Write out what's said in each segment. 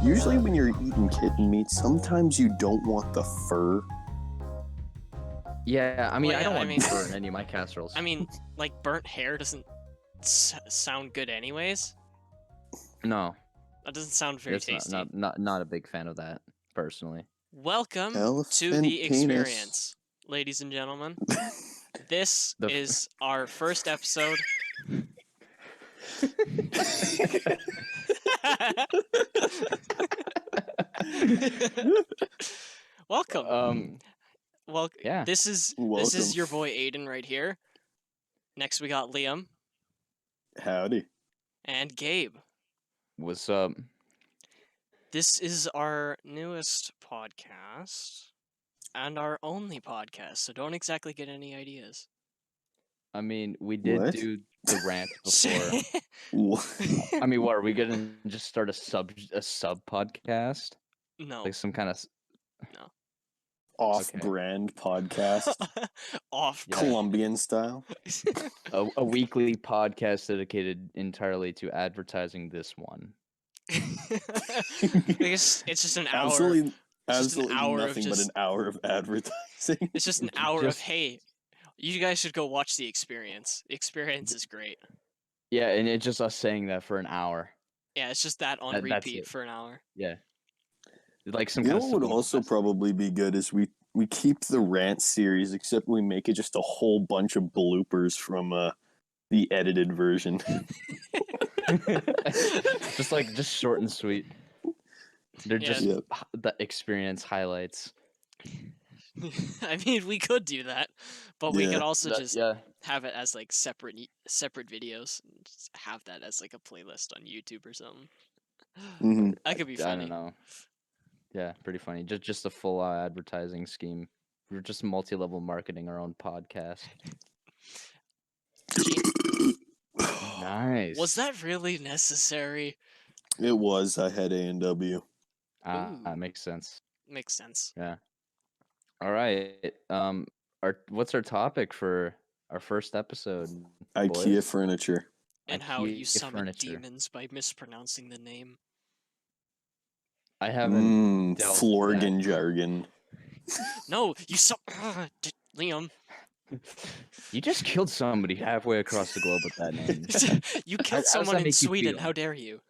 Usually when you're eating kitten meat, sometimes you don't want the fur. Yeah, I mean, Well, I don't yeah, want I mean- fur in any of my casseroles. I mean, like, burnt hair doesn't sound good anyways. no, That doesn't sound very it's tasty. not a big fan of that personally. Welcome to Elephant the penis. experience, ladies and gentlemen. This is our first episode. Welcome. Well, Yeah. this is Welcome. your boy Aiden right here. Next we got Liam Howdy. and Gabe. What's up? This is our newest podcast and our only podcast, so don't exactly get any ideas. I mean, we did What? do the rant before. What? I mean, what are we gonna just start a sub podcast, No. like some kind of Off-brand podcast, Off. Yeah. Colombian style. a weekly podcast dedicated entirely to advertising this one. It's just an hour. Absolutely, just an absolutely hour of nothing but just- an hour of advertising. It's just an hour of, Just- hey, you guys should go watch The Experience. The Experience is great. Yeah, and it's just us saying that for an hour. Yeah, it's just that on That's repeat it. for an hour. Yeah, like some You kind know of what would subliminal also message. probably be good is we keep the rant series, except we make it just a whole bunch of bloopers from the edited version. just short and sweet. They're Yeah. just Yep. the experience highlights. I mean, we could do that, but we Yeah, could also That- just yeah, have it as like separate videos. And just have that as like a playlist on YouTube or something. Mhm. That could be I funny. don't know. Yeah, pretty funny. Just a full advertising scheme. We're just multi-level marketing our own podcast. Nice. Was that really necessary? It was. I had A&W. Ooh. That makes sense. Makes sense. Yeah. All right. What's our topic for our first episode? IKEA boys? furniture. And how you IKEA summon furniture. demons by mispronouncing the name. I haven't dealt with Florgan that. jargon. No, you Liam. You just killed somebody halfway across the globe with that name. You How killed does someone that in make you Sweden. feel? How dare you?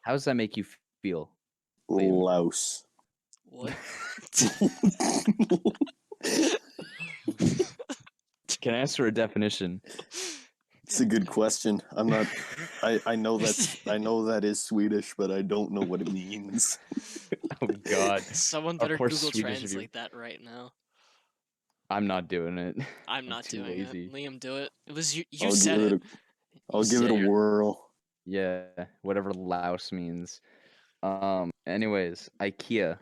How does that make you feel? Liam. Louse. What? Can I ask for a definition? It's a good question. I'm not. I know that is Swedish, but I don't know what it means. Oh God, Someone Of better course Google Swedish if you- Translate that right now. I'm not doing it. I'm not too doing lazy. it. Liam, do it. It was you. You I'll said give it. I'll give it said a it. whirl. Yeah, whatever louse means. Anyways, IKEA,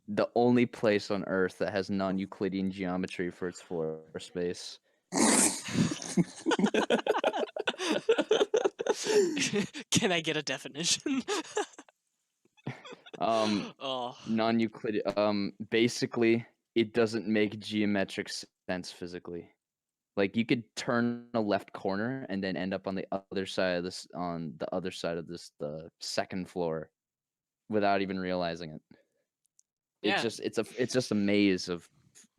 the only place on Earth that has non-Euclidean geometry for its floor space. Can I get a definition? Oh, Non-Euclidean. Basically, it doesn't make geometric sense physically. Like you could turn a left corner and then end up on the other side of this, the second floor, without even realizing it. Yeah. It's just a maze of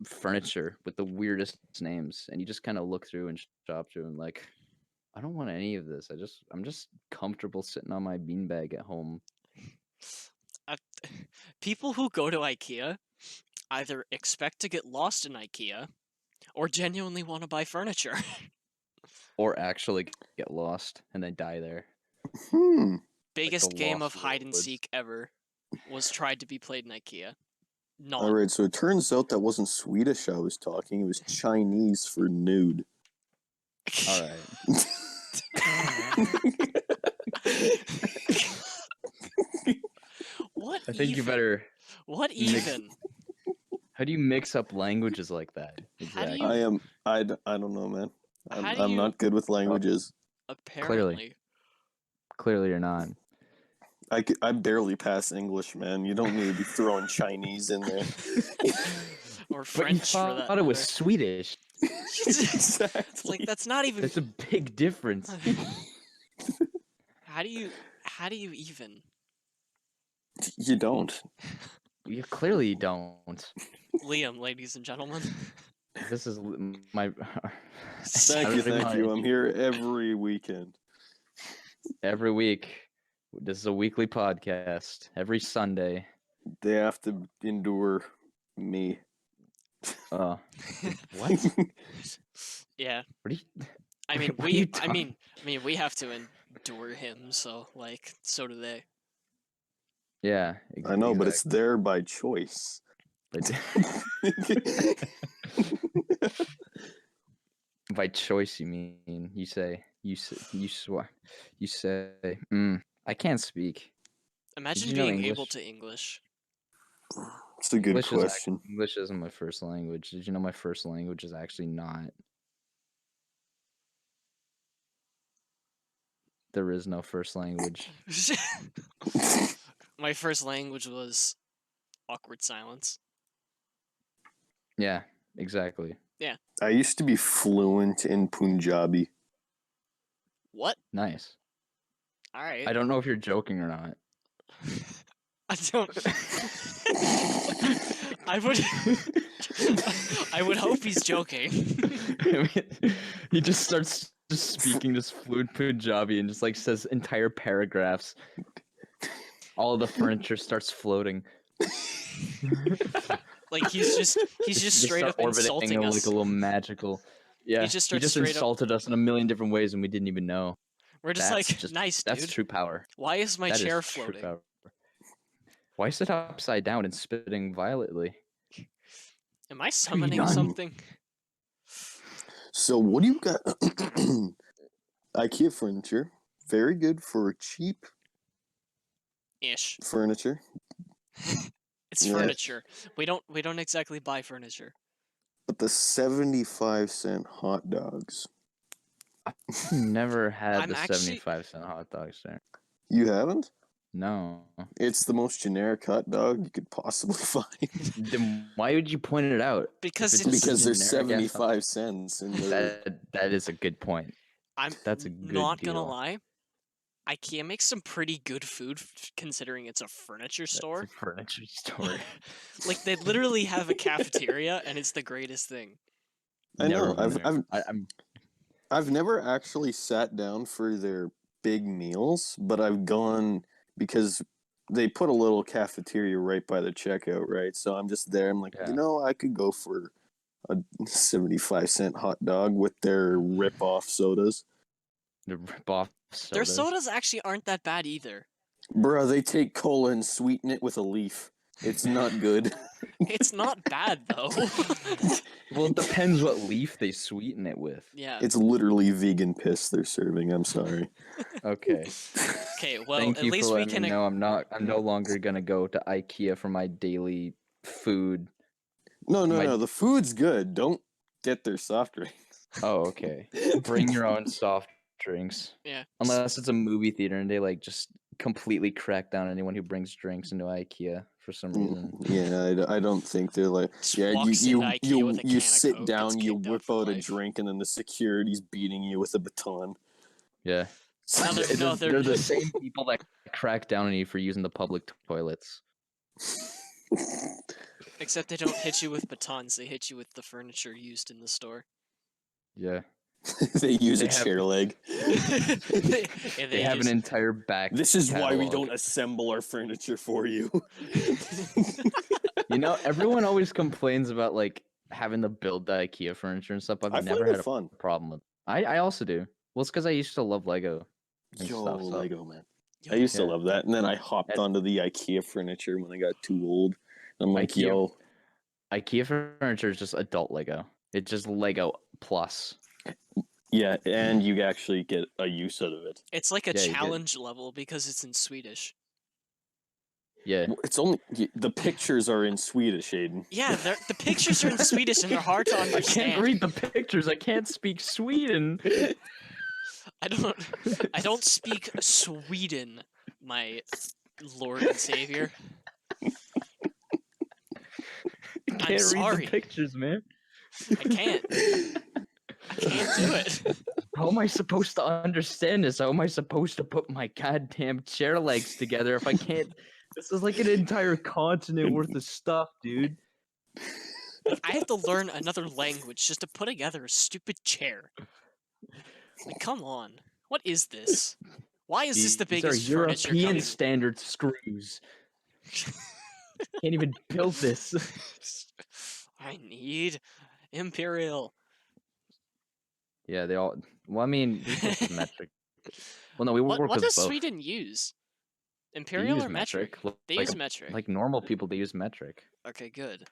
furniture with the weirdest names, and you just kind of look through and shop through and like, I don't want any of this. I'm just comfortable sitting on my beanbag at home. people who go to IKEA either expect to get lost in IKEA or genuinely want to buy furniture. Or actually get lost and then die there. Biggest the game of Lost hide and Woods. seek ever was tried to be played in IKEA. Not. All right, so it turns out that wasn't Swedish I was talking. It was Chinese for nude. All right. What I think you even? better. What mix- even? How do you mix up languages like that? How do Exactly. you- I don't know, man. How do I'm you- not good with languages. Apparently. Clearly, you're not. I barely pass English, man. You don't need to be throwing Chinese in there. Or But you French for that thought it was matter. Swedish. It's like that's not even. There's a big difference. How do you even? You don't. You clearly don't. Liam, ladies and gentlemen. This is my. Thank you, thank you. I'm here every weekend. Every week. This is a weekly podcast. Every Sunday. They have to endure me. What? Yeah. What are you? I mean, What are you I mean, we have to endure him, so like, so do they. Yeah. I know, but it's there by choice. By choice, you mean? You say. I can't speak. Imagine you know being able English? to English. It's a good question. English isn't my first language. Did you know my first language is actually not? There is no first language. My first language was awkward silence. Yeah, exactly. I used to be fluent in Punjabi. What? Nice. All right. I don't know if you're joking or not. I don't. I would. I would hope he's joking. He just starts just speaking this fluent Punjabi and just like says entire paragraphs. All of the furniture starts floating. Like he's just straight up insulting us. Like a little magical. Yeah, He just insulted us in a million different ways and we didn't even know. We're just nice, dude. That's true power. Why is my That chair is true floating? power. Why is it upside down and spitting violently? Am I summoning something? So what do you got? IKEA furniture. Very good for cheap Ish. furniture. It's Yeah. furniture. We don't exactly buy furniture. But the 75-cent hot dogs. Never had I'm the actually- 75-cent hot dogs there. You haven't? No. It's the most generic hot dog you could possibly find. Then why would you point it out? Because If it's Because there's generic ass hot- 75 cents in there. That is a good point. That's a good not gonna deal. lie. IKEA makes some pretty good food considering it's a furniture store. It's a furniture store. Like they literally have a cafeteria and it's the greatest thing. I know. Never been there. I've never actually sat down for their big meals, but I've gone because they put a little cafeteria right by the checkout, right? So I'm just there. I'm like, Yeah. you know, I could go for a 75-cent hot dog with their rip-off sodas. The rip-off sodas. Their sodas actually aren't that bad either. Bruh, they take cola and sweeten it with a leaf. It's not good. It's not bad though. Well, it depends what leaf they sweeten it with. Yeah. It's literally vegan piss they're serving. I'm sorry. Okay. Okay, well, Thank at you least for we letting can me know. I'm no longer gonna go to IKEA for my daily food. No, My- the food's good. Don't get their soft drinks. Oh, okay. Bring your own soft drinks. Yeah. Unless it's a movie theater and they like just completely crack down anyone who brings drinks into IKEA for some reason. Yeah, I don't think they're like. Just Yeah, walks into IKEA with a can you of sit Coke, down, gets you kicked out whip for out a life. drink, and then the security's beating you with a baton. Yeah. They're the same people that crack down on you for using the public toilets. Except they don't hit you with batons, they hit you with the furniture used in the store. Yeah. They use They a have- chair leg. They have an entire back. This is why we catalog. don't assemble our furniture for you. You know, everyone always complains about like having to build the IKEA furniture and stuff. I've I never find had it a fun. problem with. I also do. Well, it's because I used to love Lego. And Yo, stuff, so. Lego, man. I used to Yeah. love that, and then I hopped onto the IKEA furniture when I got too old. I'm like, IKEA- yo, IKEA furniture is just adult Lego. It's just Lego plus. yeah, and you actually get a use out of it. It's like a Yeah, you get- challenge level because it's in Swedish. Yeah. Well, it's only the pictures are in Swedish, Aiden. Yeah, the pictures are in Swedish and they're hard to I understand. can't read the pictures. I can't speak Sweden. I don't speak Sweden, my Lord and Savior. I can't read sorry. the pictures, man. I can't. I can't do it. How am I supposed to understand this? How am I supposed to put my goddamn chair legs together if I can't This is like an entire continent worth of stuff, dude. I have to learn another language just to put together a stupid chair. Like, come on. What is this? Why is this the These are biggest furniture European coming? standard screws. Can't even build this. I need imperial. Yeah, they all. Well, I mean, we work with metric. Well, no, we work What with does both. Sweden use? They Imperial use or metric? They like use metric. like normal people. They use metric. Okay, good.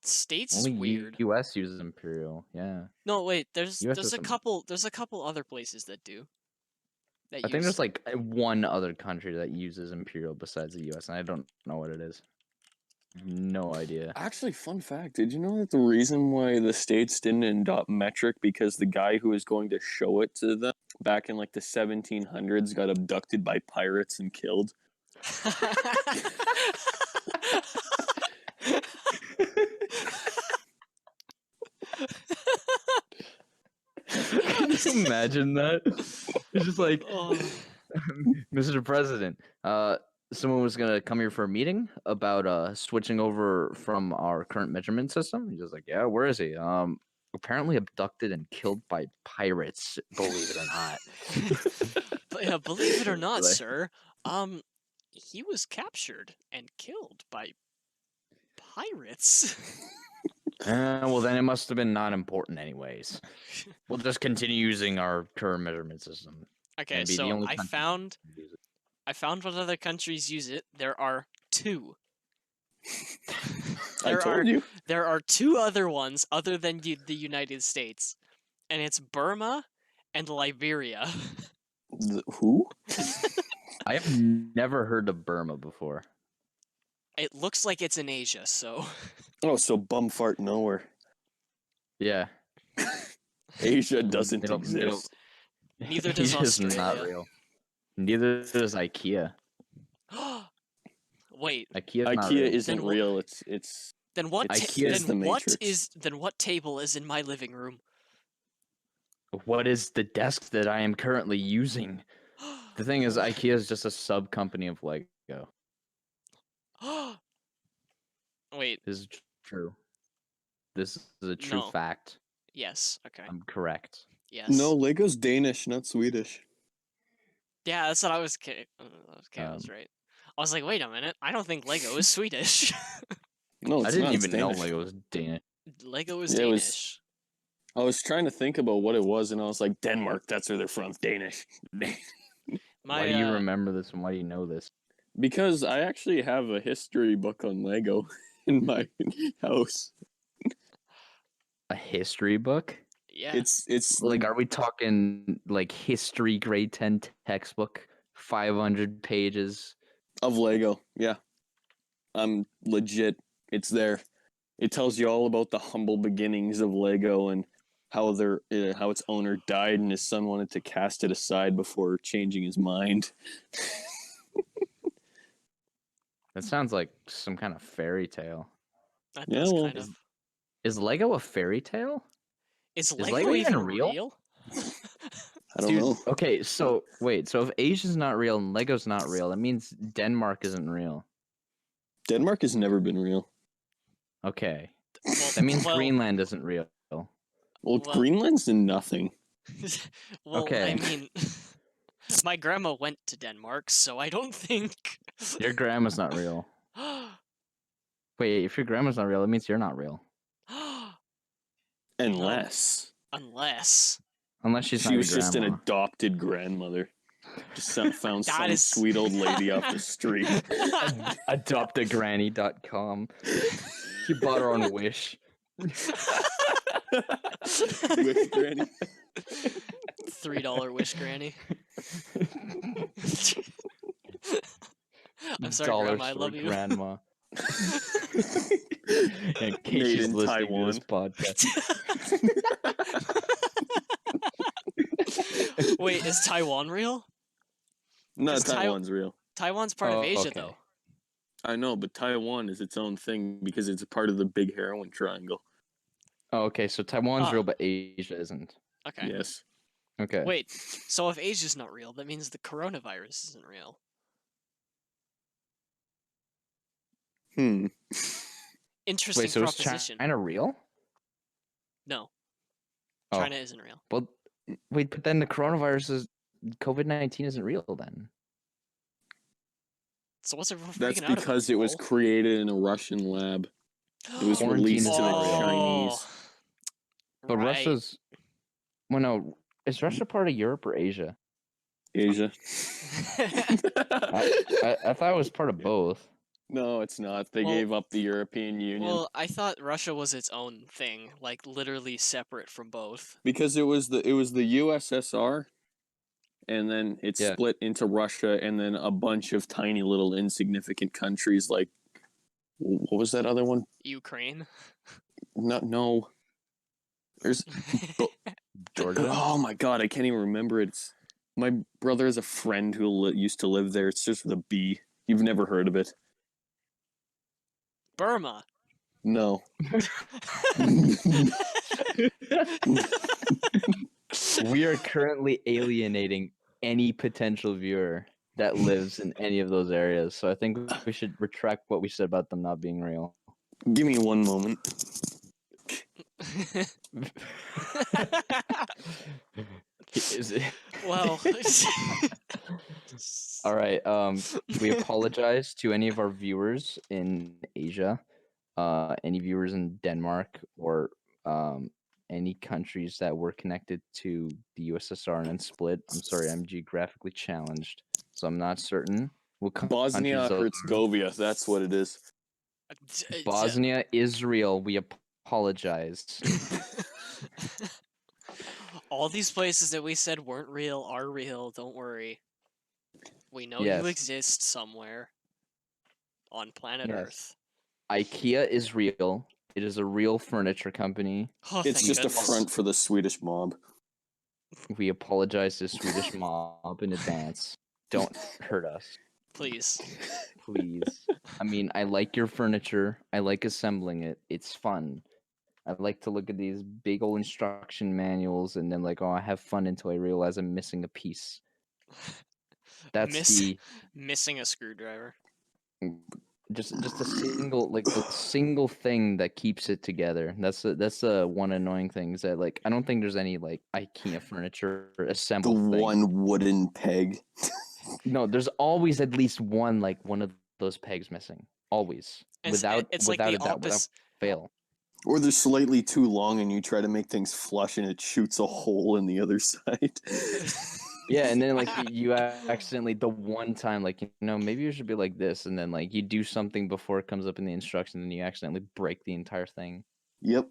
States Only is weird. U.S. uses imperial. Yeah, No, wait. There's US there's a doesn't. couple other places that do. That I think use. there's like one other country that uses imperial besides the U.S. and I don't know what it is. No idea. Actually, fun fact: did you know that the reason why the states didn't adopt metric because the guy who was going to show it to them back in like the 1700s got abducted by pirates and killed? Can you imagine that? It's just like, Oh. Mr. President, someone was gonna come here for a meeting about switching over from our current measurement system. He's just like, yeah, where is he? Apparently abducted and killed by pirates. Believe it or not. But yeah, believe it or not, Like- sir, he was captured and killed by pirates. Well, then it must have been not important, anyways. We'll just continue using our current measurement system. Okay, And be the so only I country found that uses it. what other countries use it. There are two. I There told are you. there are two other ones other than the United States, and it's Burma and Liberia. Who? I have never heard of Burma before. It looks like it's in Asia, so Oh, so bumfart nowhere. Yeah. Asia doesn't Middle- exist. Neither does Asia's not Australia. real. Neither does IKEA. Wait, IKEA's not IKEA real. isn't Then wha- real. It's then what? It's ta- IKEA is then the what Matrix. is? Then what table is in my living room? What is the desk that I am currently using? The thing is, IKEA is just a sub company of Lego. Wait, This is true. This is a true No. fact. yes, okay, I'm correct. yes. no, Lego's Danish, not Swedish. Yeah, that's what I was. Okay, I was right. I was like, wait a minute. I don't think Lego is Swedish. No, I it's didn't not. It's even know Danish. Lego was Danish. Lego is Yeah, it was- Danish. I was trying to think about what it was, and I was like, Denmark. That's where they're from. Danish. Why do you remember this and why do you know this? Because I actually have a history book on Lego in my house. A history book? Yeah. It's Like, are we talking like history grade 10 textbook, 500 pages? of Lego. Yeah, I'm legit. It's there. It tells you all about the humble beginnings of Lego and how how its owner died and his son wanted to cast it aside before changing his mind. That sounds like some kind of fairy tale. That Yeah, does well- kind of. Is Lego a fairy tale? Is Lego Lego even even real? real? I don't Dude, know. okay, so wait, so if Asia's not real and Lego's not real, that means Denmark isn't real. Denmark has never been real. Okay. Well, That means well, Greenland isn't real. Well, Well- Greenland's in nothing. well, Okay. I mean, my grandma went to Denmark, so I don't think. Your grandma's not real. Wait, if your grandma's not real, that means you're not real. Unless Unless Unless she's not she your was just an grandma. adopted grandmother. Just found That some is- sweet old lady off the street. Adoptagranny.com. She bought her on Wish. Wish granny. $3 wish granny. I'm sorry, Dollar Grandma. I store love you. grandma. In case Made she's in listening Taiwan. to this podcast. Wait, is Taiwan real? No, Is Taiwan's real. Taiwan's part of Asia, okay. though. I know, but Taiwan is its own thing because it's a part of the big heroin triangle. Oh, okay, so Taiwan's Ah. real, but Asia isn't. Okay. Yes. Okay. Wait, so if Asia's not real, that means the coronavirus isn't real. Interesting Wait, so is proposition. China real? No, Oh. China isn't real. Well, wait, but then the coronavirus is COVID-19 isn't real then. So what's everyone That's freaking out because about? it was lol? created in a Russian lab. It was Quarantine released is to the not real. Chinese. But Right. Russia's. Well, no, is Russia part of Europe or Asia? Asia. I thought it was part of both. No, it's not. They Well- gave up the European Union Well, I thought Russia was its own thing, like literally separate from both. because it was the USSR, and then it Yeah. split into Russia, and then a bunch of tiny little insignificant countries like what was that other one? Ukraine. No. There's Georgia? oh my god, I can't even remember it. It's, my brother has a friend who used to live there. It's just with a B. You've never heard of it? Burma. No. We are currently alienating any potential viewer that lives in any of those areas. So I think we should retract what we said about them not being real. Give me one moment. Is it? Well, All right. We apologize to any of our viewers in Asia, any viewers in Denmark, or any countries that were connected to the USSR and then split. I'm sorry, I'm geographically challenged, so I'm not certain what Bosnia countries those are. Herzegovina, that's what it is. Bosnia, Israel. We apologize. all these places that we said weren't real are real. Don't worry. We know Yes. you exist somewhere on planet Yes. Earth. IKEA is real. It is a real furniture company. Oh, It's thank just goodness. a front for the Swedish mob. We apologize to Swedish mob in advance. Don't hurt us, Please. please. I mean, I like your furniture. I like assembling it. It's fun. I like to look at these big old instruction manuals and then like, oh, I have fun until I realize I'm missing a piece. That's Missing a screwdriver. just a single like the single thing that keeps it together. That's the one annoying thing is that like I don't think there's any like IKEA furniture The assembled thing. one wooden peg. No, there's always at least one of those pegs missing. Always. It's without like a the doubt, without opposite. fail. Or they're slightly too long and you try to make things flush and it shoots a hole in the other side. Yeah, and then like you accidentally the one time like maybe you should be like this, and then like you do something before it comes up in the instructions and you accidentally break the entire thing. Yep.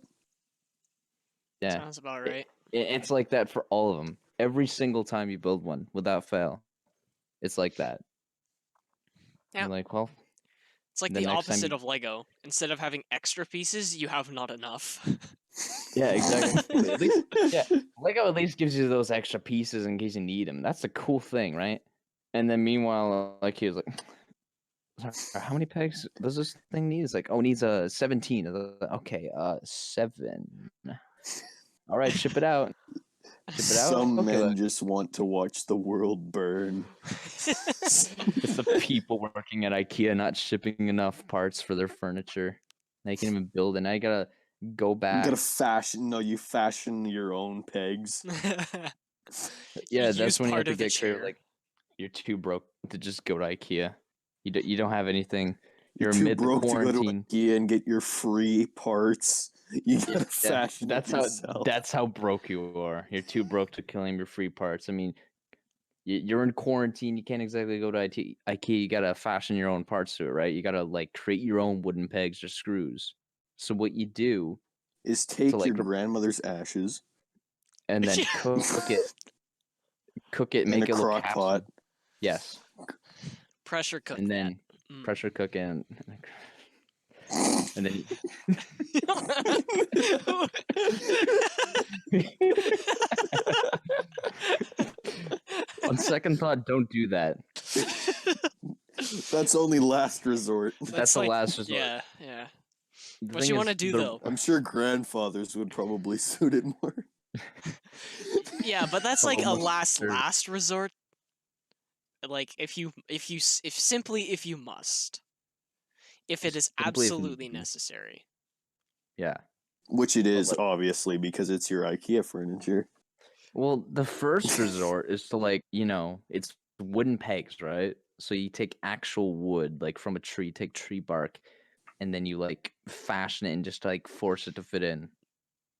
Yeah. Sounds about right. It's like that for all of them. Every single time you build one without fail. It's like that. Yeah. You're like, well, It's like the the next time opposite you- of Lego. Instead of having extra pieces, you have not enough. yeah, exactly. At least, yeah, Lego at least gives you those extra pieces in case you need them. That's the cool thing, right? And then meanwhile, like he was like, how many pegs does this thing need? It's like, oh, it needs 17. Okay, 7. All right, ship it out. Ship it out. Some Okay, men look. just want to watch the world burn. It's the people working at IKEA not shipping enough parts for their furniture. They can't even build it. Now you gotta go You back. gotta fashion. No, you fashion your own pegs. Yeah, use that's when you have part to of the get creative. chair. Like you're too broke to just go to IKEA. You don't have anything. You're too amid the broke to go to quarantine. IKEA and get your free parts. You gotta fashion That's it how yourself. that's how broke you are. You're too broke to claim your free parts. I mean, you're in quarantine. You can't exactly go to IKEA. You gotta fashion your own parts to it, right? You gotta like create your own wooden pegs or screws. So what you do Is take like, your grandmother's ashes and then cook it, in make a it look crock capsule. pot. Yes, Pressure cook and then that. Mm. pressure cook and then on second thought, don't do that. That's only last resort. That's the like, last resort. Yeah, yeah. The What thing you is, want to do though? I'm sure grandfathers would probably suit it more. Yeah, but that's like a Almost sure. last resort. Like if you must. if it is Simply if absolutely need be. necessary. Yeah. Which it is, like- obviously, because it's your IKEA furniture. Well, the first resort is to it's wooden pegs, right? So you take actual wood, like from a tree, take tree bark, and then you fashion it and just force it to fit in.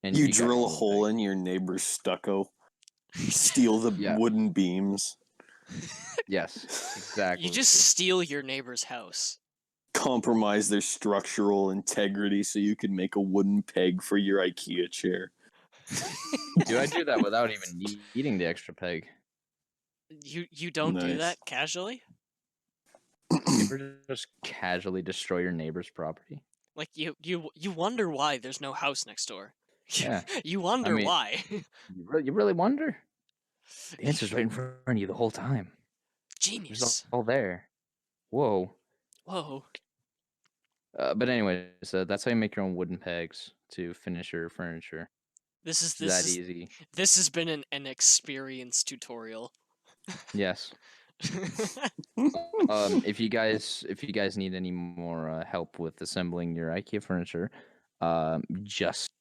And You got drill your a wooden hole peg. in your neighbor's stucco, steal the Yeah. wooden beams, Yes, exactly. You just steal your neighbor's house. compromise their structural integrity so you can make a wooden peg for your IKEA chair. Do I do that without even needing the extra peg? You don't do Nice. that casually? You ever just casually destroy your neighbor's property? Like you wonder why there's no house next door. Yeah. You wonder mean- why. You really wonder? The answer's right in front of you the whole time. It's Genius. all there. Whoa. Whoa. But anyway, so that's how you make your own wooden pegs to finish your furniture. This is It's that easy. this has been an experience tutorial. Yes. If you guys need any more help with assembling your IKEA furniture, just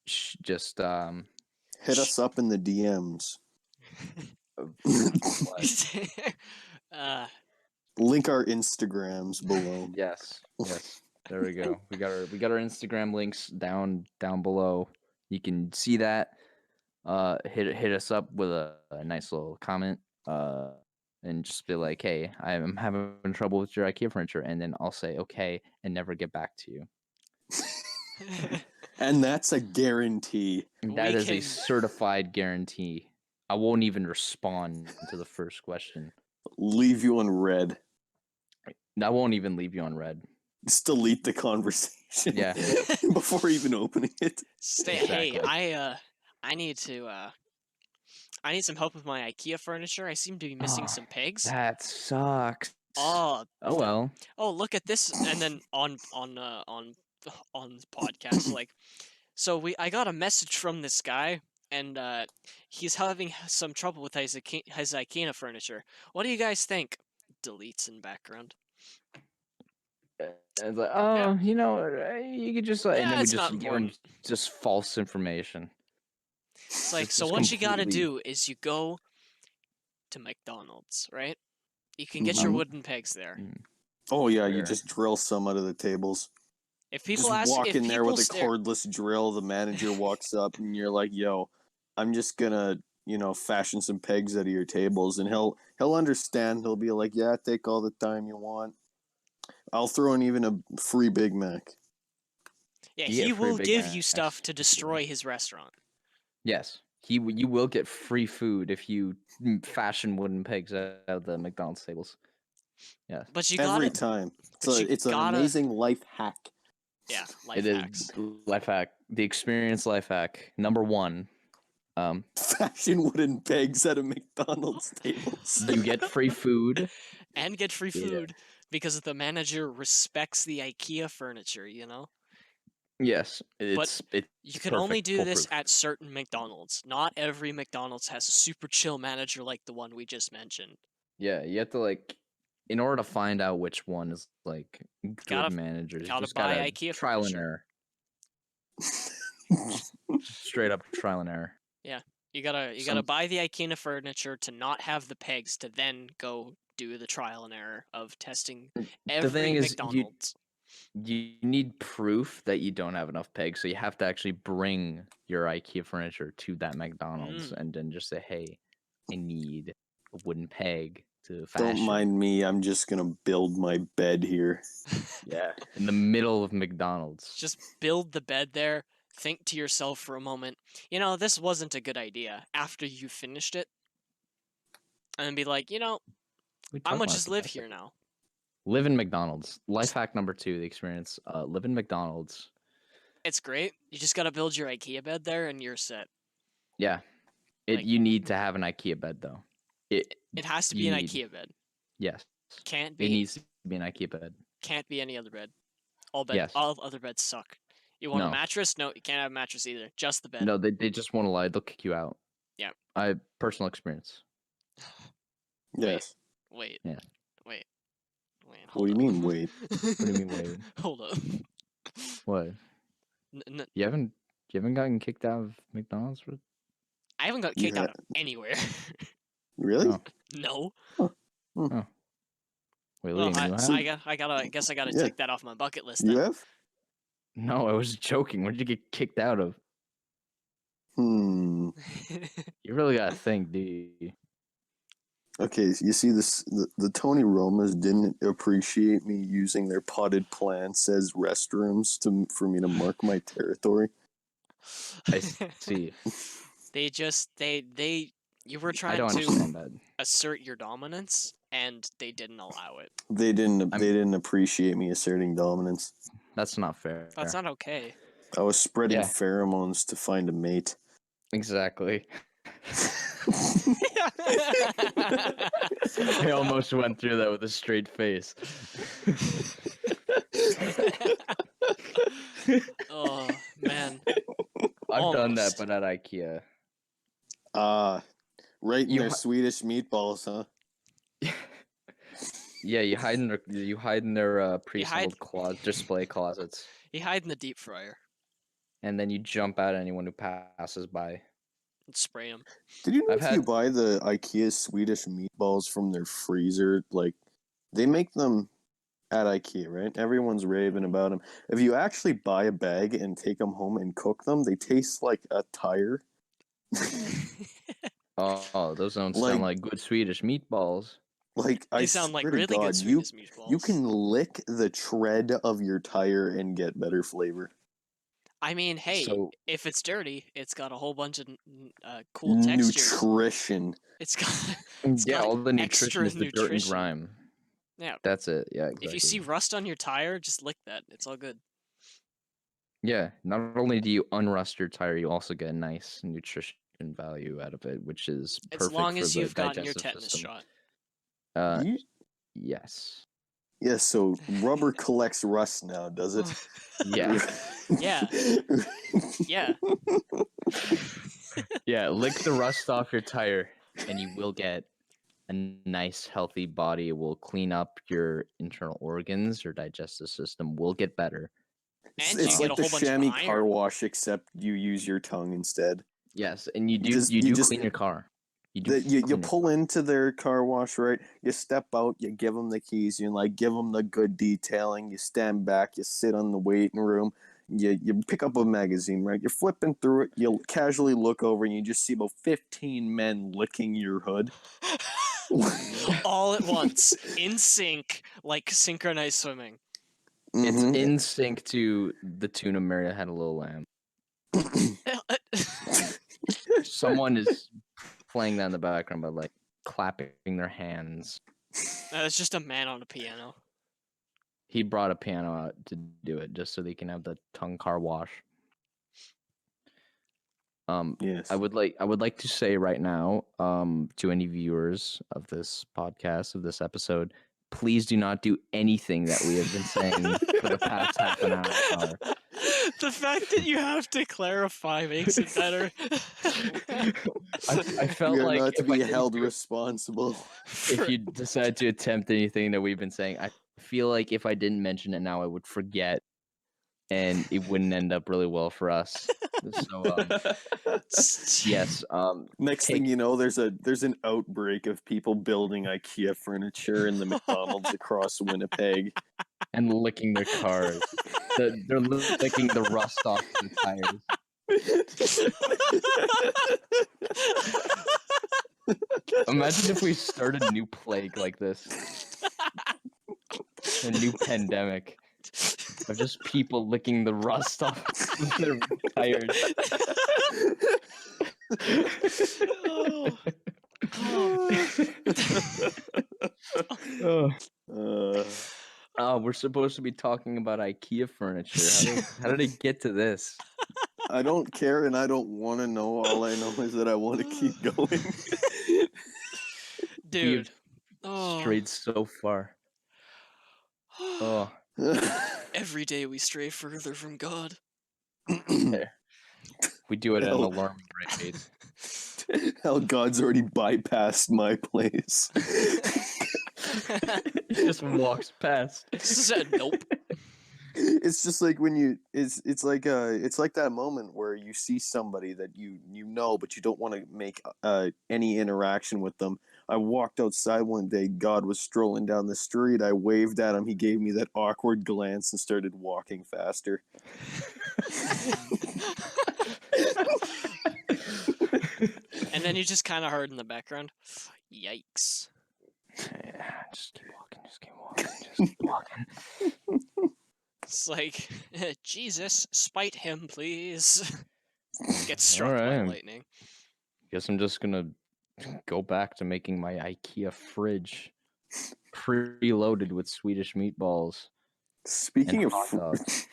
Hit us up in the DMs. Link our Instagrams below. Yes. There we go. We got our Instagram links down below. You can see that. Hit us up with a nice little comment. And just be like, hey, I'm having trouble with your IKEA furniture, and then I'll say okay and never get back to you. And that's a guarantee. That We is a can- certified guarantee. I won't even respond to the first question. Leave you on red. I won't even leave you on red. Just delete the conversation. Yeah. Before even opening it. Hey, Exactly. I need some help with my IKEA furniture. I seem to be missing Oh, some pegs. That sucks. Oh, Oh well. oh, look at this, and then on the podcast, I got a message from this guy, and he's having some trouble with his IKEA furniture. What do you guys think? Deletes in background. It's like, Yeah. you could just and Yeah, then we it's just not give him important. just false information. It's like, Just- so just what you gotta completely- do is you go to McDonald's, right? You can get your Mhm. wooden pegs there. Oh yeah, you Fair. just drill some out of the tables. If people Just ask, walk if in there people with a stare, cordless drill, the manager walks up and you're like, yo, I'm just gonna, fashion some pegs out of your tables, and he'll understand. He'll be like, yeah, take all the time you want. I'll throw in even a free Big Mac. yeah, You get he free will Big give you Macs. stuff to destroy his restaurant. Yes, you will get free food if you fashion wooden pegs out of the McDonald's tables. Yes, But you Every gotta, time. but you It's an gotta- amazing life hack. yeah, life it is hacks. life hack. The experience life hack number 1. Fashion wooden pegs out of McDonald's tables. You get free food. And get free Yeah. food because the manager respects the IKEA furniture, Yes, it's You can only perfect, do this foolproof. at certain McDonald's. Not every McDonald's has a super chill manager like the one we just mentioned. Yeah, you have to in order to find out which one is good Gotta- managers. You gotta just buy gotta IKEA trial and furniture. error. Straight up trial and error. You gotta Some- buy the IKEA furniture to not have the pegs to then go do the trial and error of testing every thing is, McDonald's. You need proof that you don't have enough pegs, so you have to actually bring your IKEA furniture to that McDonald's and then just say, "Hey, I need a wooden peg to fashion." Don't mind me, I'm just gonna build my bed here. Yeah, in the middle of McDonald's. Just build the bed there. Think to yourself for a moment, this wasn't a good idea after you finished it. And then be like, We I'm talked gonna about just this live last here episode. now. Live in McDonald's. Life hack number 2, the experience. Live in McDonald's. It's great. You just gotta build your IKEA bed there and you're set. Yeah, Like- you need to have an IKEA bed though. It has to be you an need- IKEA bed. Yes, Can't it be needs to be an IKEA bed. can't be any other bed. Yes. All other beds suck. You want a No. mattress? No, you can't have a mattress either. Just the bed. No, they just won't lie. They'll kick you out. Yeah. I personal experience. Yes. Wait. Yeah. Wait. What do you mean, wait? What do you mean, wait? Hold up. What? You haven't gotten kicked out of McDonald's for? I haven't got You kicked out of anywhere. Really? Oh. No. Oh. Wait, Well, Liam, you have? I guess I gotta Yeah. tick that off my bucket list You then. have? No, I was joking. What did you get kicked out of? Hmm. You really gotta think, dude. Okay, you see this. The Tony Romas didn't appreciate me using their potted plants as restrooms for me to mark my territory. I see. You were I trying don't to understand that. assert your dominance, and they didn't allow it. They didn't appreciate me asserting dominance. That's not fair. That's not okay. I was spreading Yeah. pheromones to find a mate. Exactly. I almost went through that with a straight face. Oh man, I've done that, Almost. but at IKEA. Right in You their hi- Swedish meatballs, huh? Yeah, you hide in their pre-assembled display closets, you hide in the deep fryer and then you jump at anyone who passes by. and spray them. Did you know I've if you had- buy the IKEA Swedish meatballs from their freezer, like they make them at IKEA, right? Everyone's raving about them. If you actually buy a bag and take them home and cook them, they taste like a tire. Oh, those don't Like- sound like good Swedish meatballs. Like I They sound like swear to really God, good Swedish meatballs. you can lick the tread of your tire and get better flavor. I mean, hey, So if it's dirty, it's got a whole bunch of cool textures. Nutrition. It's got yeah, got all the nutrition extra is the dirt and nutrition. grime. Yeah. That's it. Yeah, exactly. If you see rust on your tire, just lick that. It's all good. Yeah, not only do you unrust your tire, you also get a nice nutrition value out of it, which is perfect As long for as the you've gotten your digestive tetanus system. shot. You- Yes. Yeah, so rubber collects rust now, does it? Yeah. Yeah. Yeah. Yeah, lick the rust off your tire and you will get a nice healthy body. It will clean up your internal organs, your digestive system will get better. And It's you get like a the whole bunch of chamois car iron. wash, except you use your tongue instead. Yes, and you do just- you you do just- clean your car. You do You clean your pull car. into their car wash, right? You step out, you give them the keys, you like give them the good detailing. You stand back, you sit on the waiting room, you pick up a magazine, right? You're flipping through it, you casually look over, and you just see about 15 men licking your hood. All at once, in sync, like synchronized swimming. It's Mhm. in sync to the tune of Mary Had a Little Lamb. Someone is playing that in the background, but like clapping their hands. It's just a man on a piano. He brought a piano out to do it just so they can have the tongue car wash. Yes. I would like to say right now, to any viewers of this podcast, of this episode, please do not do anything that we have been saying for the past half an hour. The fact that you have to clarify makes it better. I felt We are like not to if I be didn't held do it- responsible. if you decide to attempt anything that we've been saying, I feel like if I didn't mention it now, I would forget, and it wouldn't end up really well for us. So yes, Next thing you know, there's an outbreak of people building IKEA furniture in the McDonald's across Winnipeg. and licking their cars. They're licking the rust off the tires. Imagine if we started a new plague like this, a new pandemic of just people licking the rust off of their tires. Oh. Oh. We're supposed to be talking about IKEA furniture. How did it get to this? I don't care and I don't want to know. All I know is that I want to keep going. Dude. Oh. Strayed so far. Oh, Every day we stray further from God. we do it at an Hell. alarming rate. Hell, God's already bypassed my place. He just walks past. Said nope. It's just like when you it's like that moment where you see somebody that you know, but you don't want to make any interaction with them. I walked outside one day. God was strolling down the street. I waved at him. He gave me that awkward glance and started walking faster. And then you just kind of heard in the background, yikes. Yeah, just keep walking. Just keep walking. Just keep walking. It's like, Jesus, spite him, please. Get struck by Alright. lightning. Guess I'm just gonna go back to making my IKEA fridge, preloaded with Swedish meatballs Speaking and of hot dogs.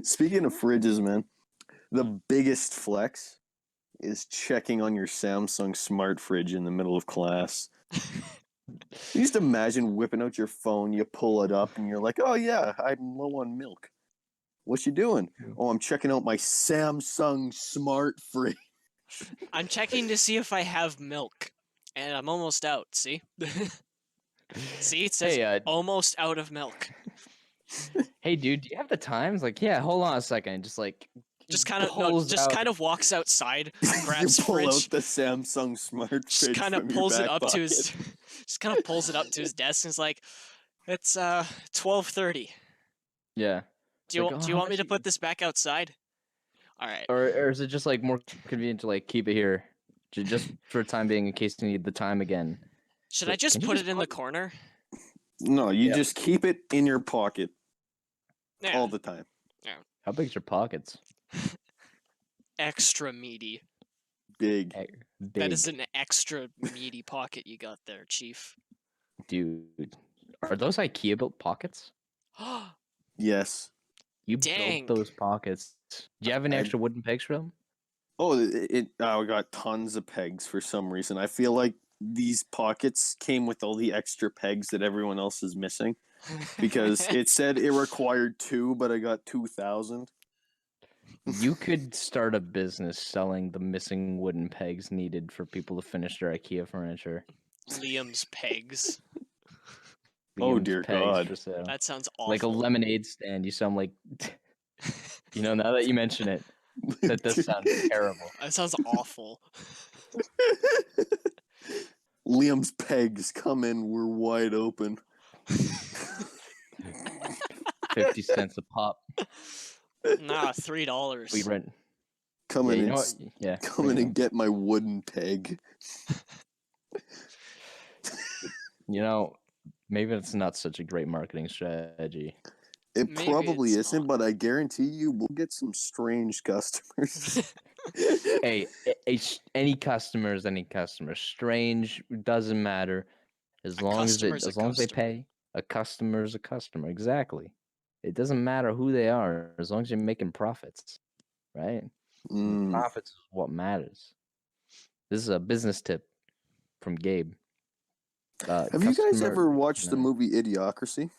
speaking of fridges, man, the biggest flex is checking on your Samsung smart fridge in the middle of class. You just imagine whipping out your phone, you pull it up, and you're like, "Oh yeah, I'm low on milk. What you doing? Oh, I'm checking out my Samsung smart fridge." I'm checking to see if I have milk. And I'm almost out, see? See, it says Hey, almost out of milk. hey, dude, do you have the times? Like, yeah, hold on a second. Just like, Just kind of pulls out. kind of walks outside, You grabs pull fridge, out the Samsung smart just fridge kind of from your pulls it back up to pocket. his just kind of pulls it up to his desk and is like, "It's 12:30. Yeah. Do you Like, oh, do you how want me much to you- put this back outside?" All right. Or is it just like more convenient to like keep it here, just for the time being in case you need the time again? Should So, I just can you put just it in the put- corner? No, you Yeah. just keep it in your pocket Yeah. all the time. How big's your pockets? Extra meaty. Big. Big, That is an extra meaty pocket you got there, Chief. dude. Are those IKEA built pockets? Yes. You Dang. built those pockets. Do you have any I- extra wooden pegs for them? Oh, I got tons of pegs for some reason. I feel like these pockets came with all the extra pegs that everyone else is missing because it said it required 2, but I got 2,000. You could start a business selling the missing wooden pegs needed for people to finish their IKEA furniture. Liam's pegs. Oh, Liam's dear pegs God. for sale. That sounds awful. Like a lemonade stand. You sound like, you know, now that you mention it, that does sound terrible. That sounds awful. Liam's pegs come in, we're wide open. 50 cents a pop. Nah, $3. We rent. Come Yeah, in you and know what? Yeah. come bring in it and on. get my wooden peg. You know, maybe it's not such a great marketing strategy. It Maybe probably it's isn't, not. but I guarantee you we'll get some strange customers. Hey, any customer is any customer. Strange doesn't matter, as A long as customer's a as long as they customer. pay. A customer is a customer. Exactly. It doesn't matter who they are, as long as you're making profits, right? Mm. Profits is what matters. This is a business tip from Gabe. Have you guys customer- ever watched the no, movie Idiocracy?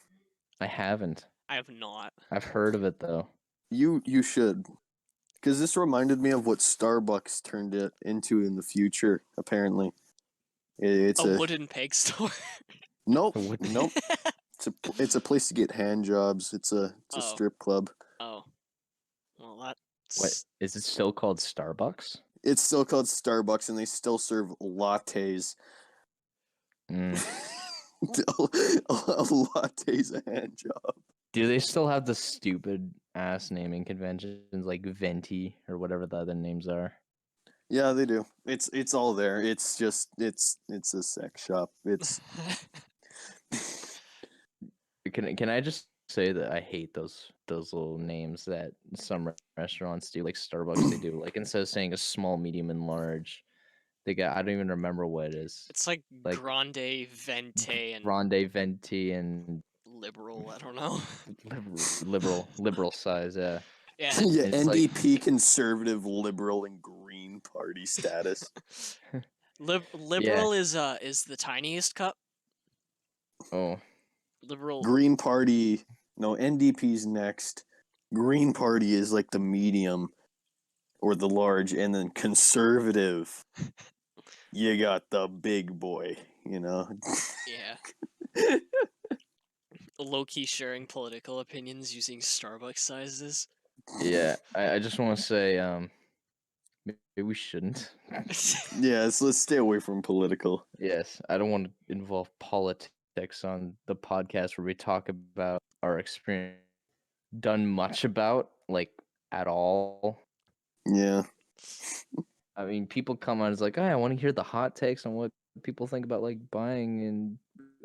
I haven't. I have not. I've heard of it though. You should, because this reminded me of what Starbucks turned it into in the future. Apparently, it's A a wooden peg store. nope, A wooden- nope. It's a place to get hand jobs. It's a Oh. strip club. Oh. Well, that's... What is it still called Starbucks? It's still called Starbucks, and they still serve lattes. Mm. a latte's a hand job. Do they still have the stupid ass naming conventions like Venti or whatever the other names are? Yeah, they do. It's all there. It's just it's a sex shop. It's Can I just say that I hate those little names that some restaurants do, like Starbucks they do. Like instead of saying a small, medium, and large, they got I don't even remember what it is. It's like, Like- grande, venti, and Grande, Venti, and liberal. I don't know. liberal size. Yeah. Yeah. yeah, It's like- NDP, conservative, liberal, and Green Party status. Liberal is the tiniest cup. Oh, Liberal. Green Party, no, NDP's next. Green Party is like the medium or the large, and then conservative. You got the big boy. you know. Yeah. Low-key sharing political opinions using Starbucks sizes. Yeah, I just want to say, maybe we shouldn't. Yeah, so let's stay away from political. Yes, I don't want to involve politics on the podcast where we talk about our experience. Done much about, like, at all. Yeah. I mean, people come on, it's like, hey, I want to hear the hot takes on what people think about, like, buying and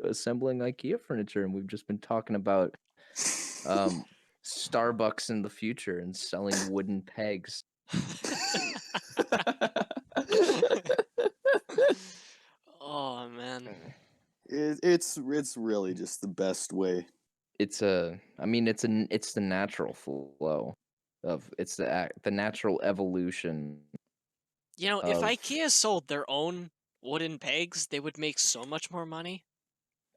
assembling IKEA furniture, and we've just been talking about Starbucks in the future and selling wooden pegs. Oh man. It's really just the best way. It's the natural flow of the natural evolution You know, if of IKEA sold their own wooden pegs, they would make so much more money.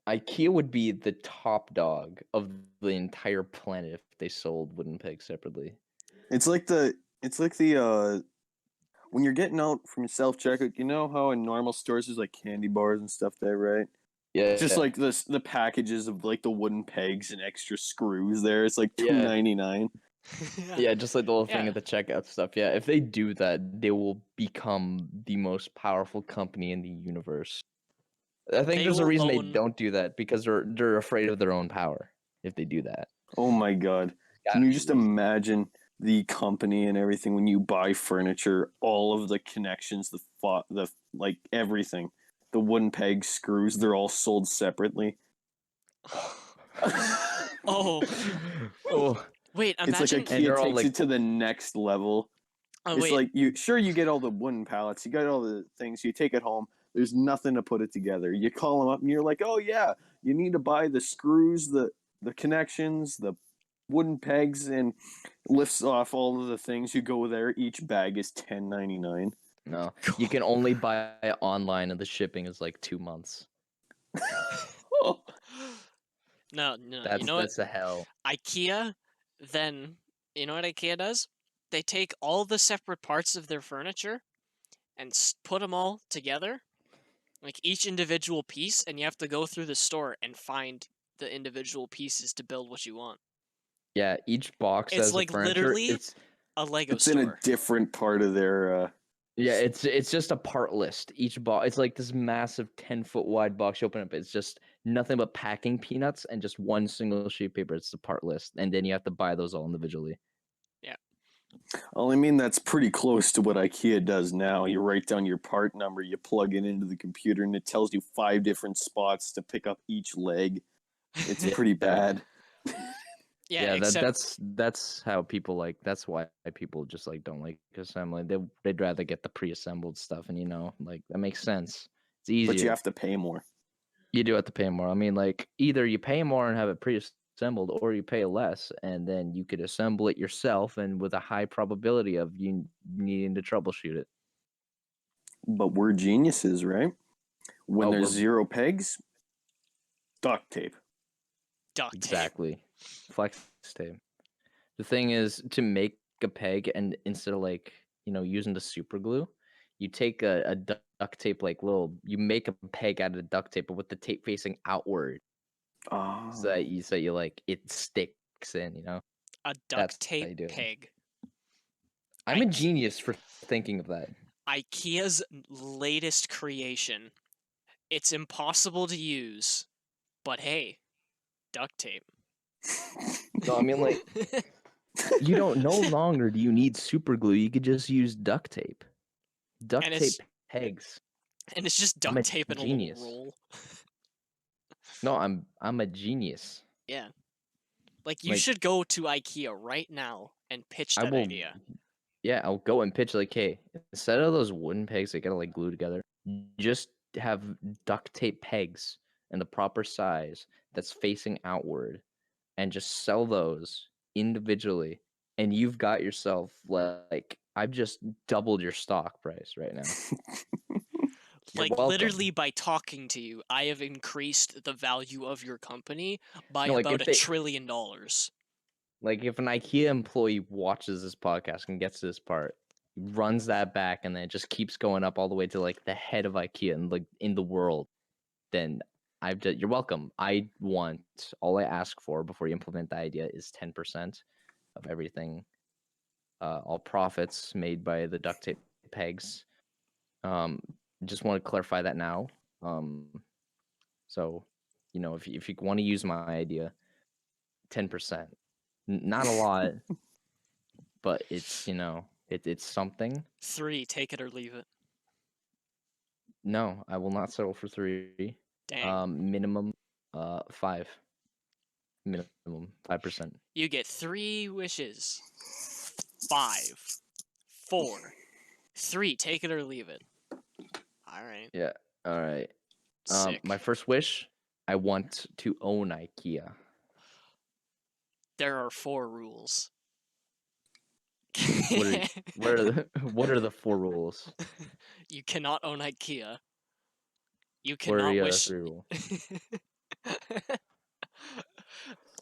IKEA would be the top dog of the entire planet if they sold wooden pegs separately. It's like the when you're getting out from self checkout, you know how in normal stores there's like candy bars and stuff there, right? Yeah, Just like the packages of like the wooden pegs and extra screws there. It's like Yeah. $2.99. yeah, just like the whole thing Yeah. at the checkout stuff. Yeah, if they do that, they will become the most powerful company in the universe. I think They there's a will reason they own- don't do that because they're afraid of their own power if they do that. Oh my god. Can Gotta you be just a reason. imagine the company and everything when you buy furniture, all of the connections, the like everything. The wooden pegs, screws, they're all sold separately. Oh, Oh, wait, It's like imagine. And IKEA they're all takes like- it to the next level. Oh, It's wait. like you get all the wooden pallets, you got all the things, you take it home. There's nothing to put it together. You call them up and you're like, oh yeah, you need to buy the screws, the connections, the wooden pegs, and lifts off all of the things. You go there. Each bag is $10.99. no, you can only buy it online, and the shipping is like 2 months. Oh, No, That's you know what? that's a hell. IKEA, then, you know what IKEA does? They take all the separate parts of their furniture and put them all together, like each individual piece, and you have to go through the store and find the individual pieces to build what you want. Yeah, each box It's has like a furniture. literally a Lego it's in a store. different part of their. Yeah, it's just a part list. Each box, it's like this massive 10-foot wide box. You open up, it's just nothing but packing peanuts and just one single sheet of paper. It's the part list, and then you have to buy those all individually. Well, I mean, that's pretty close to what IKEA does now. You write down your part number, you plug it into the computer, and it tells you 5 different spots to pick up each leg. It's Yeah. pretty bad. Yeah, that except that's how people like. That's why people just like don't like assembly. They'd rather get the pre-assembled stuff, and like that makes sense. It's easier. But you have to pay more. You do have to pay more. I mean, like either you pay more and have it pre-assembled, or you pay less and then you could assemble it yourself, and with a high probability of you needing to troubleshoot it. But we're geniuses, right? When Oh, there's we're- 0 pegs, duct tape. duct tape. Exactly. Flex tape. The thing is to make a peg, and instead of using the super glue, you take a duct tape you make a peg out of duct tape, but with the tape facing outward, Oh. so that it sticks in. A That's duct how you tape do it. peg. I'm a Ike- genius for thinking of that. IKEA's latest creation. It's impossible to use, but hey, duct tape. No, I mean you don't no longer do you need super glue. You could just use duct tape. Duct And tape it's- pegs. And it's just I'm duct a tape in a genius. little roll. No, I'm a genius. Yeah. Like you Like, should go to IKEA right now and pitch I that will. idea. Yeah, I'll go and pitch hey, instead of those wooden pegs that gotta glue together, just have duct tape pegs in the proper size that's facing outward, and just sell those individually, and you've got yourself I've just doubled your stock price right now. You're Like welcome. literally by talking to you, I have increased the value of your company by No, about if $1 they- trillion. Like if an IKEA employee watches this podcast and gets to this part, runs that back, and then it just keeps going up all the way to the head of IKEA and in the world. then you're welcome. All I ask for before you implement the idea is 10% of everything, all profits made by the duct tape pegs. Just want to clarify that now. So, if you want to use my idea, 10%, not a lot, but it's it's something. 3, take it or leave it. No, I will not settle for 3. Dang. Minimum 5. Minimum 5%. You get 3 wishes. 5, 4, 3, take it or leave it. All right. Yeah. All right. Sick. My first wish, I want to own IKEA. There are 4 rules. What are the 4 rules? You cannot own IKEA. You What are cannot the other wish. 3 rules?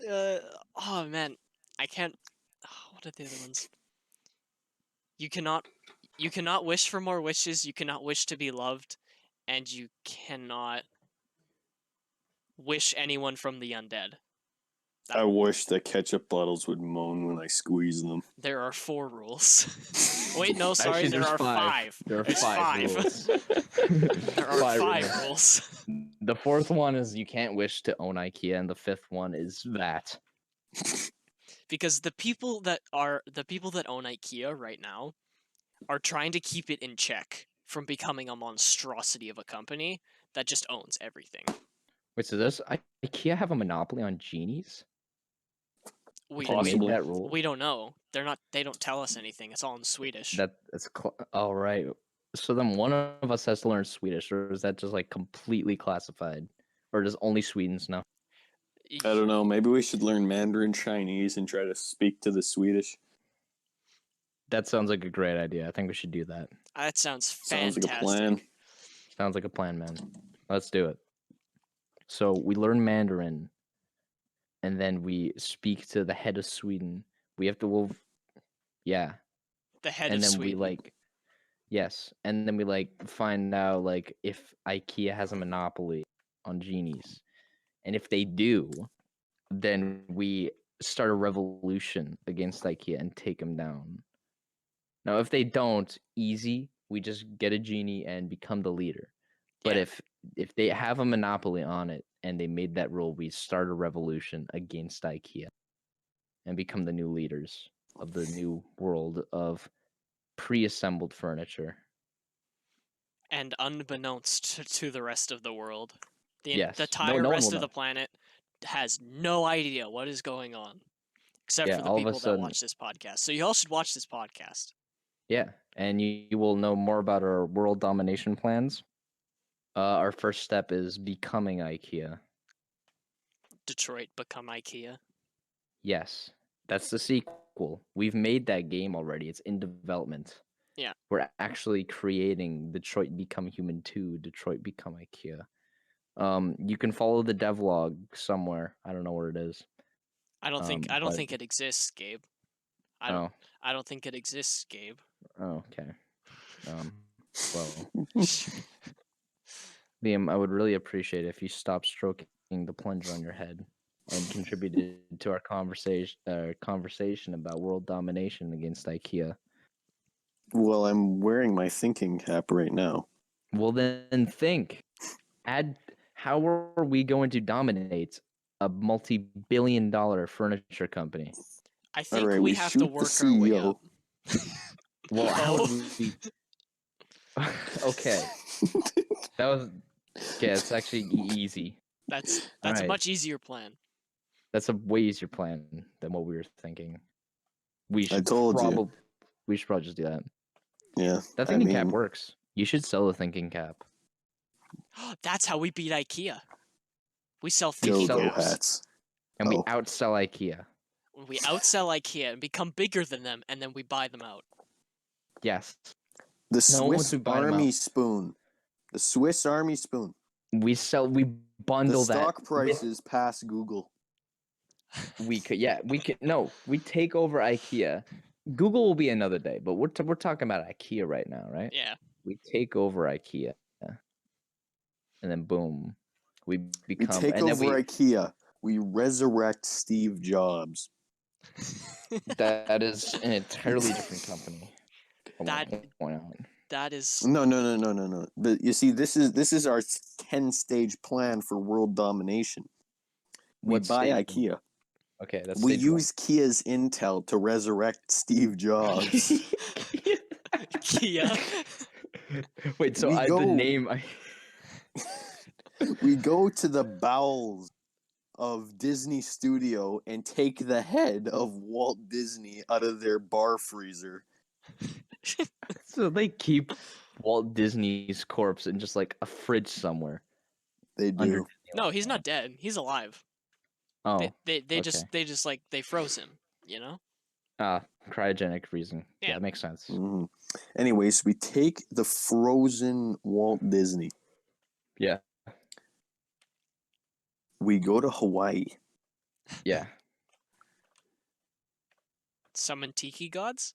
Oh man, I can't. What are the other ones? You cannot wish for more wishes. You cannot wish to be loved, and you cannot wish anyone from the undead. I wish the ketchup bottles would moan when I squeeze them. There are 4 rules. Wait, no, sorry, Actually, there there's are 5. There are There's 5 rules. There are 5 rules. The 4th one is you can't wish to own IKEA, and the 5th one is that. Because the people that own IKEA right now are trying to keep it in check from becoming a monstrosity of a company that just owns everything. Wait, so does IKEA have a monopoly on genies? We They made Possibly. that rule. we don't know. They don't tell us anything. It's all in Swedish. All right. So then one of us has to learn Swedish, or is that just like completely classified, or does only Swedes know? I don't know. Maybe we should learn Mandarin Chinese and try to speak to the Swedish. That sounds like a great idea. I think we should do that. That sounds Sounds fantastic. like a plan. Sounds like a plan, man. Let's do it. So we learn Mandarin, and then we speak to the head of Sweden. We have to, yeah. The head And of then Sweden. yes. And then we find out if IKEA has a monopoly on genies. And if they do, then we start a revolution against IKEA and take them down. Now, if they don't, easy, we just get a genie and become the leader. But Yeah. if they have a monopoly on it and they made that rule, we start a revolution against IKEA and become the new leaders of the new world of pre-assembled furniture. And unbeknownst to the rest of the world, the Yes. entire No one rest will of the know. planet has no idea what is going on, except Yeah, for the all of a people that sudden- watch this podcast. So you all should watch this podcast. Yeah, and you will know more about our world domination plans. Our first step is becoming IKEA. Detroit become IKEA. Yes, that's the sequel. We've made that game already. It's in development. Yeah. We're actually creating Detroit Become Human 2, Detroit Become IKEA. You can follow the devlog somewhere. I don't know where it is. I don't think but- it exists, Gabe. I don't think it exists, Gabe. Oh, okay. Well, Liam, I would really appreciate it if you stopped stroking the plunger on your head and contributed to our conversation about world domination against IKEA. Well, I'm wearing my thinking cap right now. Well, then think. How are we going to dominate a multi-billion-dollar furniture company? I think Alright, we we have shoot to the work our way CEO. up. Well, how Oh. would we? Okay, that was okay. It's actually easy. That's a Alright. much easier plan. That's a way easier plan than what we were thinking. We should told you. We should probably just do that. Yeah. That thinking cap works. You should sell the thinking cap. That's how we beat IKEA. We sell We thinking sell- Go-go caps. hats. And we Oh. outsell IKEA. We outsell IKEA and become bigger than them, and then we buy them out. Yes. The No, once Swiss we buy them Army out. spoon. The Swiss Army spoon. We The bundle stock that. prices pass Google. We could no, we take over IKEA. Google will be another day, but we're talking about IKEA right now, right? Yeah. We take over IKEA. And then boom. We We become take and then over IKEA. We resurrect Steve Jobs. that is an entirely different company. I That- want to point out. That is No. But you see, this is our 10-stage plan for world domination. We What buy stage? IKEA. Okay, that's We stage one. use Kia's intel to resurrect Steve Jobs. Kia. Wait, so We the go- name We go to the bowels of Disney Studio and take the head of Walt Disney out of their bar freezer. so they keep Walt Disney's corpse in just like a fridge somewhere. They Under do. No, he's not dead. He's alive. Oh, They okay. just like they froze him, you know? Cryogenic freezing. Yeah. Yeah, makes sense. Mhm. Anyways, we take the frozen Walt Disney. Yeah, We go to Hawaii. yeah. Summon tiki gods?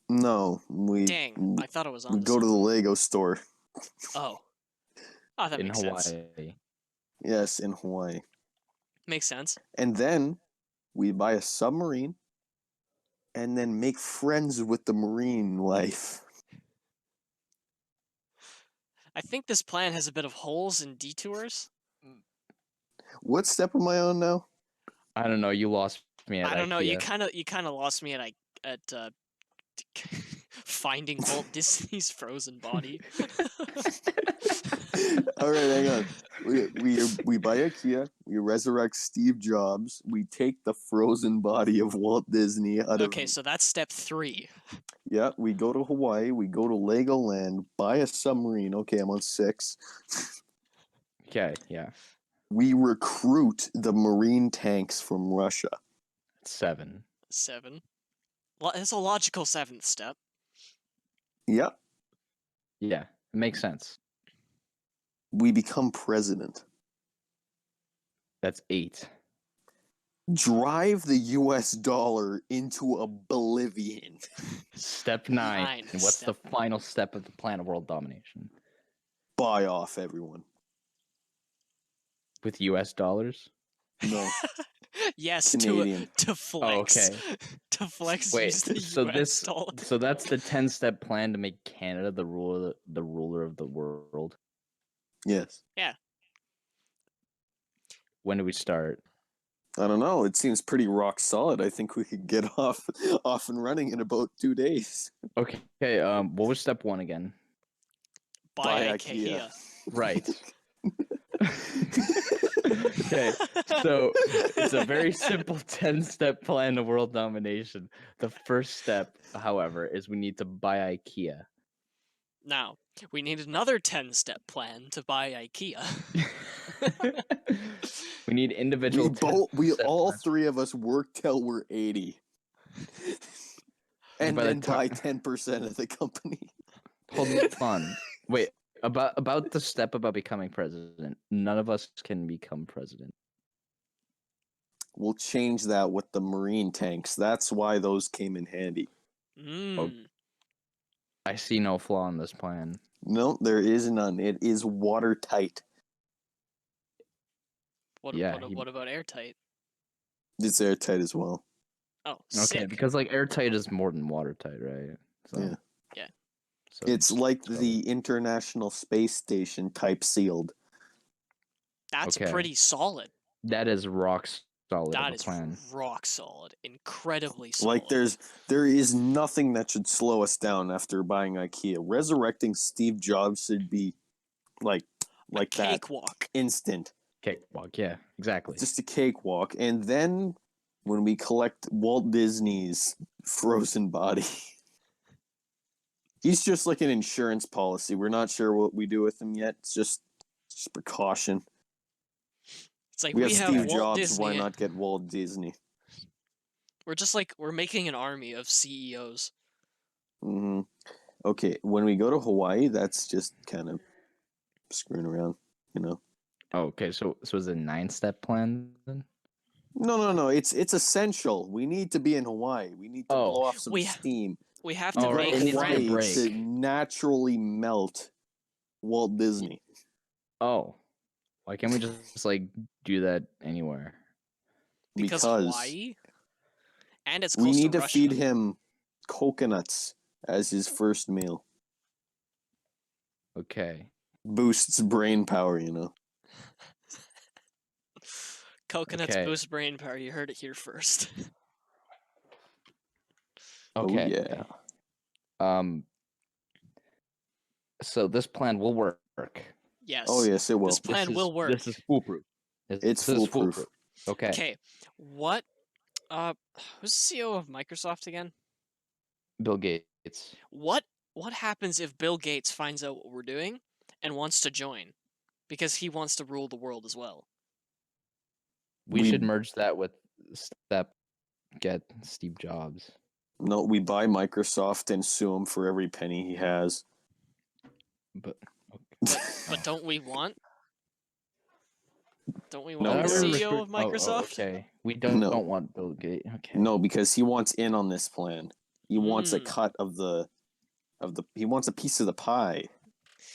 No, we Dang, I thought it was on we to go to the something. Lego store. Oh. Oh, that In makes Hawaii. sense. Yes, in Hawaii. Makes sense. And then we buy a submarine and then make friends with the marine life. I think this plan has a bit of holes and detours. What step am I on now? I don't know. You lost me at I don't know. You IKEA. kind of lost me at finding Walt Disney's frozen body. All right, hang on. We buy IKEA. We resurrect Steve Jobs. We take the frozen body of Walt Disney out of. Okay, so that's step 3. Yeah, we go to Hawaii. We go to Legoland. Buy a submarine. Okay, I'm on 6. Okay, yeah. We recruit the marine tanks from Russia. 7. 7. It's a logical 7th step. Yep. Yeah, it makes sense. We become president. That's 8. Drive the US dollar into oblivion. Step 9. Nine. And what's Step- the final step of the plan of world domination? Buy off everyone. With US dollars? No, Yes, Canadian. to flex. okay. To flex Wait, use the so US dollar. so that's the 10-step plan to make Canada the ruler of the world. Yes. When do we start? I don't know. It seems pretty rock solid. I think we could get off and running in about 2 days. Okay, what was step 1 again? Buy Buy IKEA. IKEA. Right. Okay, so it's a very simple 10-step plan to world domination. The first step, however, is we need to buy IKEA. Now, we need another 10-step plan to buy IKEA. We need individual. We 10-step all plans. 3 of us work till we're 80. And by the then buy time- 10% of the company. Hold on. Wait, about the step about becoming president. None of us can become president. We'll change that with the marine tanks. That's why those came in handy. Mm. I see no flaw in this plan. No, there is none. It is watertight. Yeah, What about airtight? It's airtight as well. Oh, Okay, sick. because like airtight is more than watertight, right? So, Yeah. Yeah. So It's like covered. the International Space Station type sealed. That's Okay. pretty solid. That is rock solid That of a is plan. rock solid. Incredibly solid. Like there is nothing that should slow us down after buying IKEA. Resurrecting Steve Jobs should be like that cakewalk. instant. Cakewalk, yeah, exactly. Just a cakewalk. And then when we collect Walt Disney's frozen body, he's just like an insurance policy. We're not sure what we do with him yet. It's just precaution. It's like We have Steve Walt Jobs. Disney. Why not get Walt Disney? We're making an army of CEOs. Hmm. Okay, when we go to Hawaii, that's just kind of screwing around, you know. Oh, okay, so is it a 9-step plan then? No. It's essential. We need to be in Hawaii. We need to Oh. blow off some We- steam. We have Oh, to right, make it needs to be a friends. break. To naturally melt Walt Disney. Oh, why can't we just like do that anywhere? Because Hawaii, and it's we close need to to Russia. feed him coconuts as his first meal. Okay. Boosts brain power, you know. Coconuts Okay. boost brain power. You heard it here first. Okay. Oh yeah. So this plan will work. Yes. Oh yes, it will. This plan will work. This is foolproof. It's This is foolproof. Okay. Okay. What? Who's the CEO of Microsoft again? Bill Gates. What happens if Bill Gates finds out what we're doing and wants to join? Because he wants to rule the world as well. We We- should merge that with get Steve Jobs. No, we buy Microsoft and sue him for every penny he has. But But don't we want? Don't we No, want the we don't. CEO of Microsoft? Okay. We don't No. want Bill Gates. Okay. No, because he wants in on this plan. He wants a Mm. cut of the he wants a piece of the pie.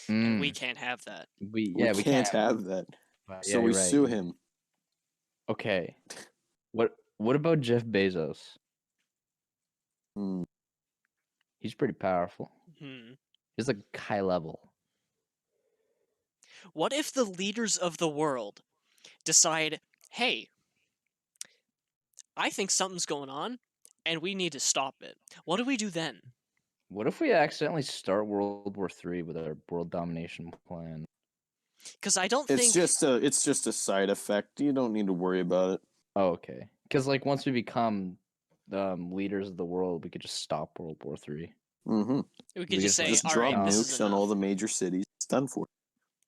And we can't have that. we we can't have that. So we sue him. Okay. What about Jeff Bezos? Hmm. He's pretty powerful. Hmm. He's like high level. What if the leaders of the world decide, hey, I think something's going on and we need to stop it? What do we do then? What if we accidentally start World War III with our world domination plan? Because I don't It's think. just a side effect. You don't need to worry about it. Oh, okay. Because like once we become leaders of the world, we could just stop World War III. Mm-hmm. We could we just just, say, Just all drop right, this is nukes on all enough. the major cities. It's done for.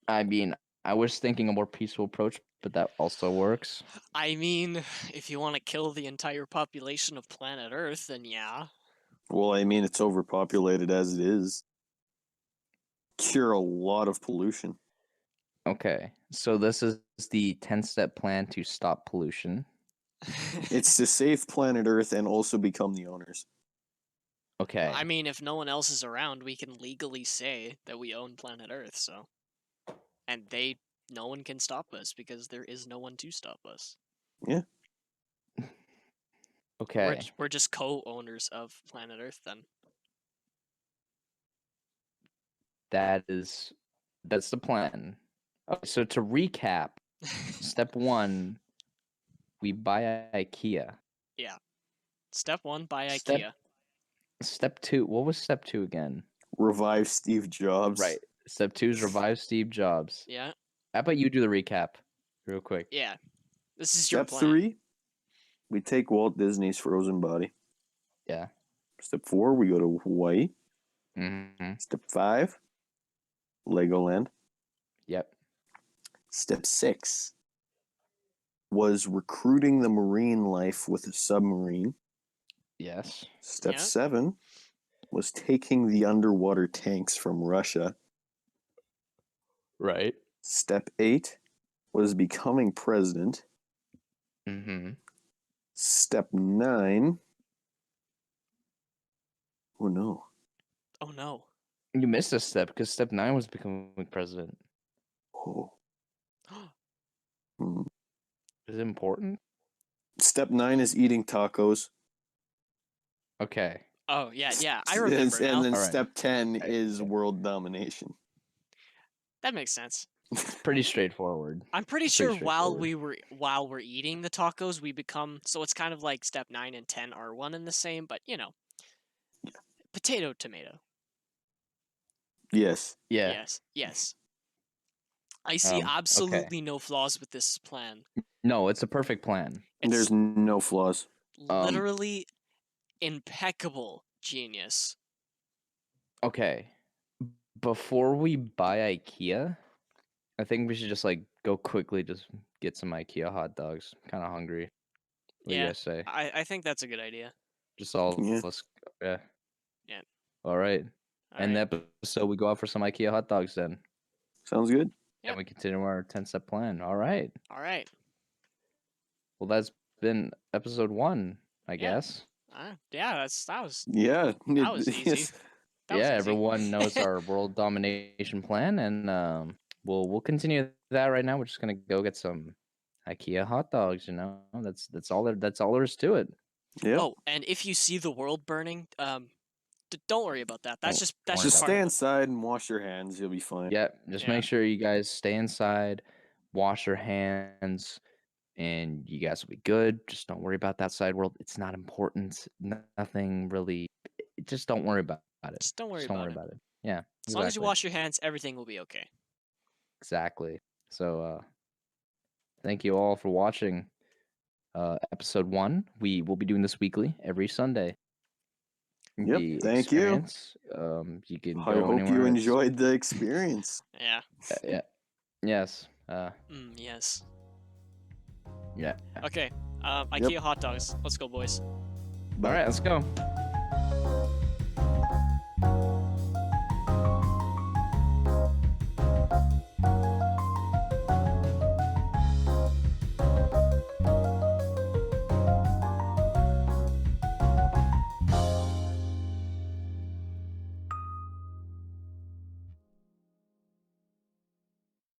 I mean, I was thinking a more peaceful approach, but that also works. I mean, if you want to kill the entire population of planet Earth, then yeah. Well, I mean, it's overpopulated as it is. Cure a lot of pollution. Okay, so this is the 10-step plan to stop pollution. It's to save planet Earth and also become the owners. Okay. I mean, if no one else is around, we can legally say that we own planet Earth, so. And no one can stop us because there is no one to stop us. Okay. We're just co-owners of planet Earth then. That's the plan. Okay, so to recap, step 1, we buy IKEA. Step 1, buy Step- IKEA. Step 2, what was step 2 again? Revive Steve Jobs. Right. Step 2 is revive Steve Jobs. Yeah, How about you do the recap real quick? yeah. This is your Step plan. 3, we take Walt Disney's frozen body. Yeah. Step 4, we go to Hawaii. Mm-hmm. Step 5, Legoland. Yep. Step 6 was recruiting the marine life with a submarine. Yes. Step Yep. 7 was taking the underwater tanks from Russia. Right. Step 8 was becoming president. Mm-hmm. Step 9. Oh no. Oh no. You missed a step because step 9 was becoming president. Oh. Hmm. Is it important? Step 9 is eating tacos. Okay. Oh yeah. I remember now. And then Alright. step 10 is world domination. That makes sense. It's pretty straightforward. I'm pretty Pretty sure straightforward. while we're eating the tacos, we become, so it's kind of like step 9 and 10 are one and the same, but you know. Potato, tomato. Yes. Yeah. Yes. I see Okay. absolutely no flaws with this plan. No, it's a perfect plan. It's There's no flaws. literally impeccable genius. Okay. Before we buy IKEA, I think we should just like go quickly just get some IKEA hot dogs. Kind of hungry. What do you Yeah, guys say? I think that's a good idea. Just all Yeah. let's yeah. Yeah. All right. All And right. the episode we go out for some IKEA hot dogs then. Sounds good. Yep. And we continue our 10-step plan. All right. All right. Well, that's been episode 1, I Yeah. guess. Yeah, that was Yeah. That was easy. Yes. that was Yeah, easy. everyone knows our world domination plan, and we'll continue that right now. We're just gonna go get some IKEA hot dogs. That's all there is to it. Yep. Oh, and if you see the world burning, don't worry about that. That's Don't just that's worry just Just about part stay of it. inside and wash your hands. You'll be fine. Yeah, just Yeah. make sure you guys stay inside, wash your hands, and you guys will be good. Just don't worry about that side world. It's not important. Nothing really. Just don't worry about it. Just don't worry Just don't about worry it. about it. Yeah, As long as you exactly. wash your hands, everything will be okay. Exactly. So, thank you all for watching episode 1. We will be doing this weekly every Sunday. Yep, The thank you. experience. You can I go hope anywhere. you It's- enjoyed the experience. Yeah. yeah. Yes. Yes. Yeah. Okay. IKEA hot dogs. Let's go, boys. All right. Let's go.